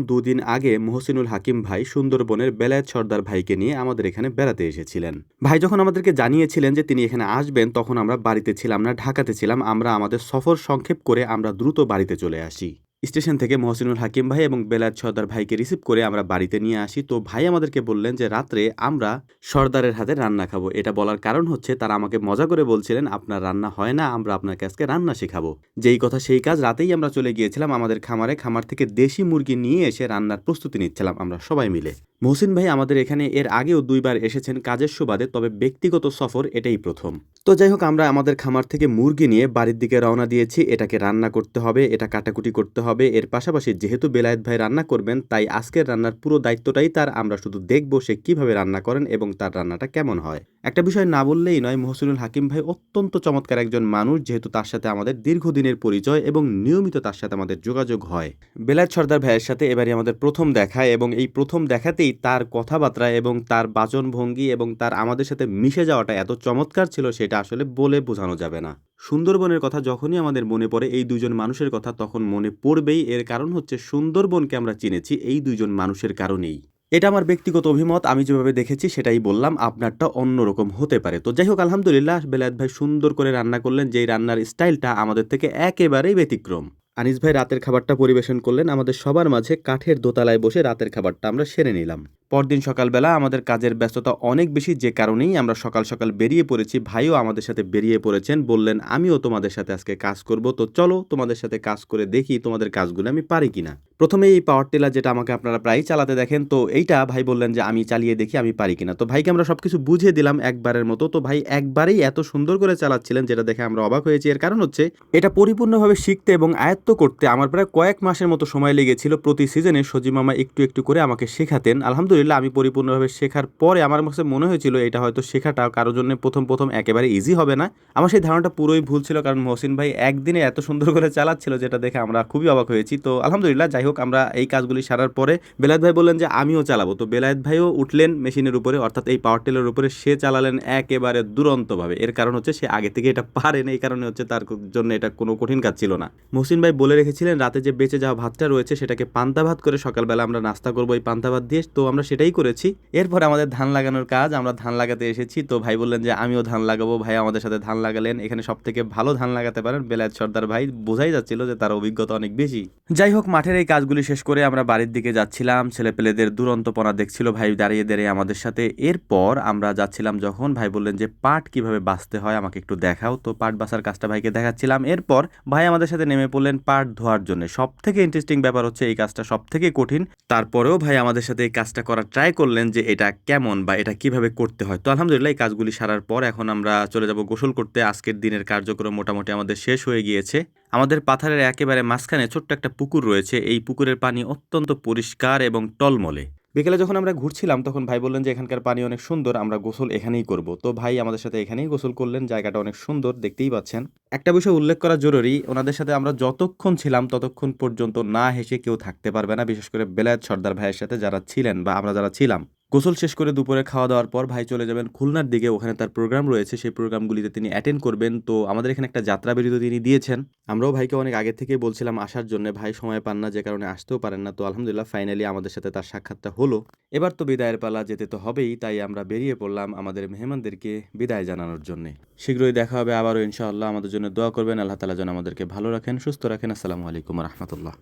দুদিন আগে মহসিনুল হাকিম ভাই সুন্দরবনের বেলায়েত সর্দার ভাইকে নিয়ে আমাদের এখানে বেড়াতে এসেছিলেন। ভাই যখন আমাদেরকে জানিয়েছিলেন যে তিনি এখানে আসবেন, তখন আমরা বাড়িতে ছিলাম না, ঢাকাতে ছিলাম। আমরা আমাদের সফর সংক্ষেপ করে আমরা দ্রুত বাড়িতে চলে আসি। স্টেশন থেকে মহসিনুল হাকিম ভাই এবং বেলায়েত সর্দার ভাইকে রিসিভ করে আমরা বাড়িতে নিয়ে আসি। তো ভাই আমাদেরকে বললেন যে রাত্রে আমরা সর্দারের হাতে রান্না খাবো। এটা বলার কারণ হচ্ছে তারা আমাকে মজা করে বলছিলেন, আপনার রান্না হয় না, আমরা আপনাকে আজকে রান্না শেখাবো। যেই কথা সেই কাজ, রাতেই আমরা চলে গিয়েছিলাম আমাদের খামারে। খামার থেকে দেশি মুরগি নিয়ে এসে রান্নার প্রস্তুতি নিচ্ছিলাম আমরা সবাই মিলে। মহসিন ভাই আমাদের এখানে এর আগেও 2বার এসেছেন কাজের সুবাদে, তবে ব্যক্তিগত সফর এটাই প্রথম। তো যাই হোক, আমরা আমাদের খামার থেকে মুরগি নিয়ে বাড়ির দিকে রওনা দিয়েছি। এটাকে রান্না করতে হবে, এটা কাটাকুটি করতে হবে। এর পাশাপাশি যেহেতু বেলায়েত ভাই রান্না করবেন, তাই আজকের রান্নার পুরো দায়িত্বটাই তার। আমরা শুধু দেখবো সে কিভাবে রান্না করেন এবং তার রান্নাটা কেমন হয়। একটা বিষয় না বললেই নয়, মহসিনুল হাকিম ভাই অত্যন্ত চমৎকার একজন মানুষ। যেহেতু তার সাথে আমাদের দীর্ঘদিনের পরিচয় এবং নিয়মিত তার সাথে আমাদের যোগাযোগ হয়। বেলায়েত সর্দার ভাইয়ের সাথে এবারই আমাদের প্রথম দেখা, এবং এই প্রথম দেখাতেই তার কথাবার্তা এবং তার বাচনভঙ্গি এবং তার আমাদের সাথে মিশে যাওয়াটা এত চমৎকার ছিল, সেটা আসলে বলে বোঝানো যাবে না। সুন্দরবনের কথা যখনই আমাদের মনে পড়ে, এই দুজন মানুষের কথা তখন মনে পড়বেই। এর কারণ হচ্ছে সুন্দরবনকে আমরা চিনেছি এই দুইজন মানুষের কারণেই। এটা আমার ব্যক্তিগত অভিমত, আমি যেভাবে দেখেছি সেটাই বললাম, আপনারটা অন্যরকম হতে পারে। তো যাই হোক, আলহামদুলিল্লাহ বেলায়েত ভাই সুন্দর করে রান্না করলেন, যেই রান্নার স্টাইলটা আমাদের থেকে একেবারেই ব্যতিক্রম। আনিস ভাই রাতের খাবারটা পরিবেশন করলেন আমাদের সবার মাঝে। কাঠের দোতলায় বসে রাতের খাবারটা আমরা সেরে নিলাম। পরদিন সকালবেলা আমাদের কাজের ব্যস্ততা অনেক বেশি, যে কারণেই আমরা সকাল সকাল বেরিয়ে পড়েছি। ভাইও আমাদের সাথে বেরিয়ে পড়েছেন, বললেন আমিও তোমাদের সাথে আজকে কাজ করব, তো চলো তোমাদের সাথে কাজ করে দেখি তোমাদের কাজগুলো আমি পারি কিনা। প্রথমে এই পাওয়ার টিলার, যেটা আমাকে আপনারা প্রায়ই চালাতে দেখেন, তো এইটা ভাই বললেন যে আমি চালিয়ে দেখি আমি পারি কিনা। তো ভাইকে আমরা সবকিছু বুঝিয়ে দিলাম একবারের মতো। তো ভাই একবারেই এত সুন্দর করে চালাচ্ছিলেন, যেটা দেখে আমরা অবাক হয়েছি। এর কারণ হচ্ছে এটা পরিপূর্ণভাবে শিখতে এবং আয়ত্ত করতে আমার প্রায় কয়েক মাসের মতো সময় লেগেছিল। প্রতি সিজনে সজি মামা একটু একটু করে আমাকে শেখাতেন। আলহামদুলিল্লাহ, আমি পরিপূর্ণভাবে শেখার পরে আমার কাছে মনে হয়েছিল এটা হয়তো শেখাটা কারোর জন্য প্রথম একেবারে ইজি হবে না। আমার সেই ধারণাটা পুরোই ভুল ছিল, কারণ মহসিন ভাই একদিনে এত সুন্দর করে চালাচ্ছিল, যেটা দেখে আমরা খুবই অবাক হয়েছি। তো আলহামদুলিল্লাহ, যাই হোক, আমরা এই কাজগুলি সারার পরে বেলায়েত ভাই বললেন যে আমিও চালাবো। তো বেলায়েত ভাইও উঠলেন মেশিনের উপরে, অর্থাৎ এই পাওয়ার টিলার উপরে। সে চালালেন একেবারে দুরন্তভাবে। এর কারণ হচ্ছে সে আগে থেকে এটা পারেন, এই কারণে হচ্ছে তার জন্য এটা কোনো কঠিন কাজ ছিল না। মহসিন ভাই বলে রেখেছিলেন রাতে যে বেঁচে যাওয়া ভাতটা রয়েছে সেটাকে পান্তা ভাত করে সকালবেলা আমরা নাস্তা করবো এই পান্তা ভাত দিয়ে। তো আমরা সেটাই করেছি। এরপর আমাদের ধান লাগানোর কাজ, আমরা ধান লাগাতে এসেছি। তো ভাই বললেন যে আমিও ধান লাগাবো। ভাই আমাদের সাথে ধান লাগালেন। এখানে সব থেকে ভালো ধান লাগাতে পারেন বেলায়েত সর্দার ভাই, বোঝাই যাচ্ছিল যে তার অভিজ্ঞতা অনেক বেশি। যাই হোক, মাঠের এই কাজগুলি শেষ করে আমরা বাড়ির দিকে যাচ্ছিলাম। ছেলেপেলেদের দুরন্তপনা দেখছিল ভাই দাঁড়িয়ে দাঁড়িয়ে আমাদের সাথে। এরপর আমরা যাচ্ছিলাম যখন, ভাই বললেন যে পাট কিভাবে বাছতে হয় আমাকে একটু দেখাও। তো পাট বাছার কাজটা ভাইকে দেখাচ্ছিলাম। এরপর ভাই আমাদের সাথে নেমে পড়লেন পাট ধোয়ার জন্য। সব থেকে ইন্টারেস্টিং ব্যাপার হচ্ছে এই কাজটা সব থেকে কঠিন। তারপরেও ভাই আমাদের সাথে এই কাজটা করার ট্রাই করলেন যে এটা কেমন বা এটা কিভাবে করতে হয়। তো আলহামদুলিল্লাহ, এই কাজগুলি সারার পর এখন আমরা চলে যাব গোসল করতে। আজকের দিনের কার্যক্রম মোটামুটি আমাদের শেষ হয়ে গিয়েছে। আমাদের পাথারের একেবারে মাঝখানে ছোট্ট একটা পুকুর রয়েছে। এই পুকুরের পানি অত্যন্ত পরিষ্কার এবং টলমলে। বিকেলে যখন আমরা ঘুরছিলাম তখন ভাই বললেন যে এখানকার পানি অনেক সুন্দর, আমরা গোসল এখানেই করব। তো ভাই আমাদের সাথে এখানেই গোসল করলেন। জায়গাটা অনেক সুন্দর, দেখতেই পাচ্ছেন। একটা বিষয় উল্লেখ করা জরুরি, ওনাদের সাথে আমরা যতক্ষণ ছিলাম ততক্ষণ পর্যন্ত না হেসে কেউ থাকতে পারবে না, বিশেষ করে বেলায়েত সর্দার ভাইয়ের সাথে যারা ছিলেন বা আমরা যারা ছিলাম। গোসল শেষ করে দুপুরে খাওয়া দাওয়ার পর ভাই চলে যাবেন খুলনার দিকে। ওখানে তার প্রোগ্রাম রয়েছে, সেই প্রোগ্রামগুলিতে তিনি অ্যাটেন্ড করবেন। তো আমাদের এখানে একটা যাত্রা বিরতি তিনি দিয়েছেন। আমরাও ভাইকে অনেক আগে থেকেই বলছিলাম আসার জন্য, ভাই সময় পান না, যে কারণে আসতেও পারেন না। তো আলহামদুলিল্লাহ, ফাইনালি আমাদের সাথে তার সাক্ষাৎটা হলো। এবার তো বিদায়ের পালা, যেতে তো হবেই। তাই আমরা বেরিয়ে পড়লাম আমাদের মেহমানদেরকে বিদায় জানানোর জন্য। শীঘ্রই দেখা হবে আবারও ইনশাআল্লাহ। আমাদের জন্য দোয়া করবেন, আল্লাহ তাআলা যেন আমাদেরকে ভালো রাখেন, সুস্থ রাখেন। আসসালামু আলাইকুম ওয়া রাহমাতুল্লাহ।